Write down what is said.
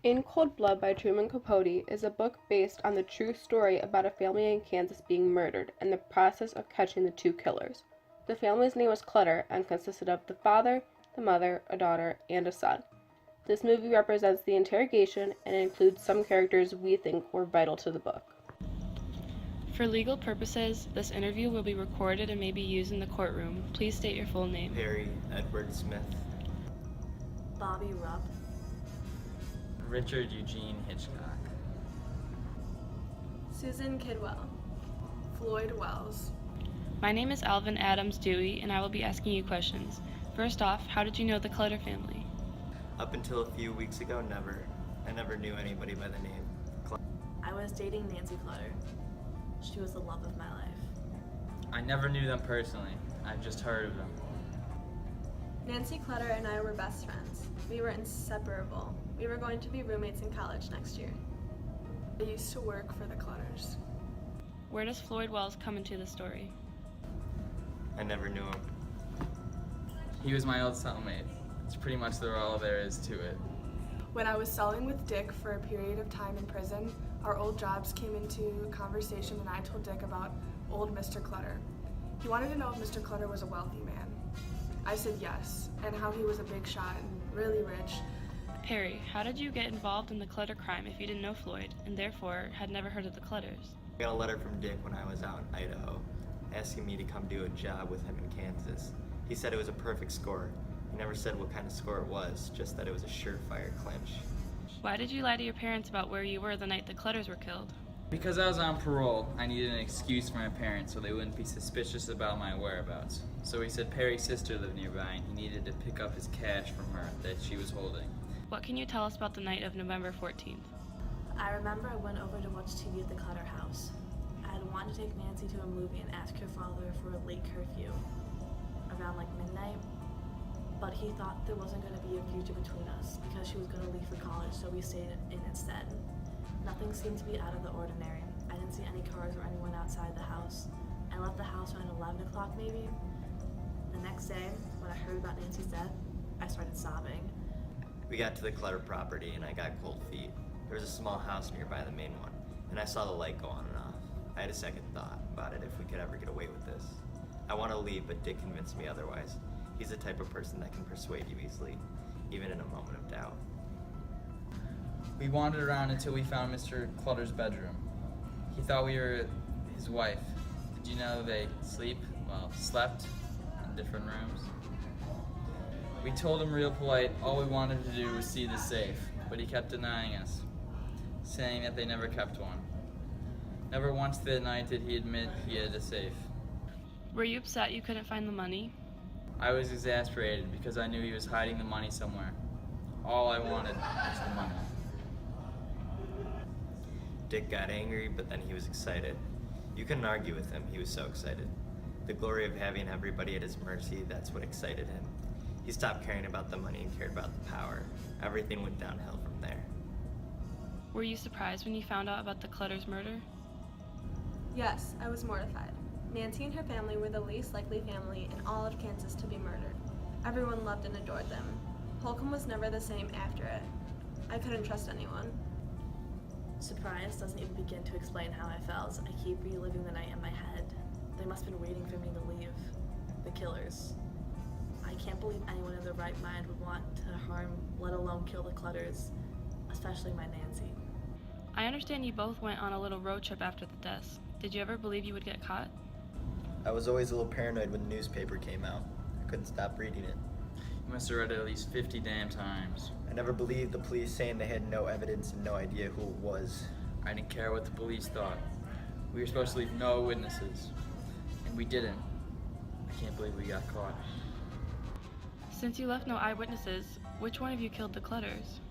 In Cold Blood by Truman Capote is a book based on the true story about a family in Kansas being murdered and the process of catching the two killers. The family's name was Clutter and consisted of the father, the mother, a daughter, and a son. This movie represents the interrogation and includes some characters we think were vital to the book. For legal purposes, this interview will be recorded and may be used in the courtroom. Please state your full name. Perry Edward Smith. Bobby Rupp. Richard Eugene Hitchcock. Susan Kidwell. Floyd Wells. My name is Alvin Adams Dewey, and I will be asking you questions. First off, how did you know the Clutter family? Up until a few weeks ago, never. I never knew anybody by the name I was dating Nancy Clutter. She was the love of my life. I never knew them personally. I've just heard of them. Nancy Clutter and I were best friends. We were inseparable. We were going to be roommates in college next year. I used to work for the Clutters. Where does Floyd Wells come into the story? I never knew him. He was my old cellmate. It's pretty much all there is to it. When I was selling with Dick for a period of time in prison, our old jobs came into conversation and I told Dick about old Mr. Clutter. He wanted to know if Mr. Clutter was a wealthy man. I said yes, and how he was a big shot and really rich. Perry, how did you get involved in the Clutter crime if you didn't know Floyd, and therefore had never heard of the Clutters? I got a letter from Dick when I was out in Idaho, asking me to come do a job with him in Kansas. He said it was a perfect score. He never said what kind of score it was, just that it was a surefire clinch. Why did you lie to your parents about where you were the night the Clutters were killed? Because I was on parole, I needed an excuse for my parents so they wouldn't be suspicious about my whereabouts. So he said Perry's sister lived nearby and he needed to pick up his cash from her that she was holding. What can you tell us about the night of November 14th? I remember I went over to watch TV at the Clutter house. I had wanted to take Nancy to a movie and ask her father for a late curfew, around like midnight. But he thought there wasn't going to be a future between us because she was going to leave for college, so we stayed in instead. Nothing seemed to be out of the ordinary. I didn't see any cars or anyone outside the house. I left the house around 11 o'clock maybe. The next day, when I heard about Nancy's death, I started sobbing. We got to the Clutter property and I got cold feet. There was a small house nearby the main one, and I saw the light go on and off. I had a second thought about it if we could ever get away with this. I want to leave, but Dick convinced me otherwise. He's the type of person that can persuade you easily, even in a moment of doubt. We wandered around until we found Mr. Clutter's bedroom. He thought we were his wife. Did you know they slept in different rooms? We told him real polite all we wanted to do was see the safe, but he kept denying us, saying that they never kept one. Never once that night did he admit he had a safe. Were you upset you couldn't find the money? I was exasperated because I knew he was hiding the money somewhere. All I wanted was the money. Dick got angry, but then he was excited. You couldn't argue with him, he was so excited. The glory of having everybody at his mercy, that's what excited him. He stopped caring about the money and cared about the power. Everything went downhill from there. Were you surprised when you found out about the Clutters murder? Yes, I was mortified. Nancy and her family were the least likely family in all of Kansas to be murdered. Everyone loved and adored them. Holcomb was never the same after it. I couldn't trust anyone. Surprise doesn't even begin to explain how I felt. I keep reliving the night in my head. They must have been waiting for me to leave. The killers. I can't believe anyone in their right mind would want to harm, let alone kill the Clutters, especially my Nancy. I understand you both went on a little road trip after the deaths. Did you ever believe you would get caught? I was always a little paranoid when the newspaper came out. I couldn't stop reading it. You must have read it at least 50 damn times. I never believed the police saying they had no evidence and no idea who it was. I didn't care what the police thought. We were supposed to leave no witnesses, and we didn't. I can't believe we got caught. Since you left no eyewitnesses, which one of you killed the Clutters?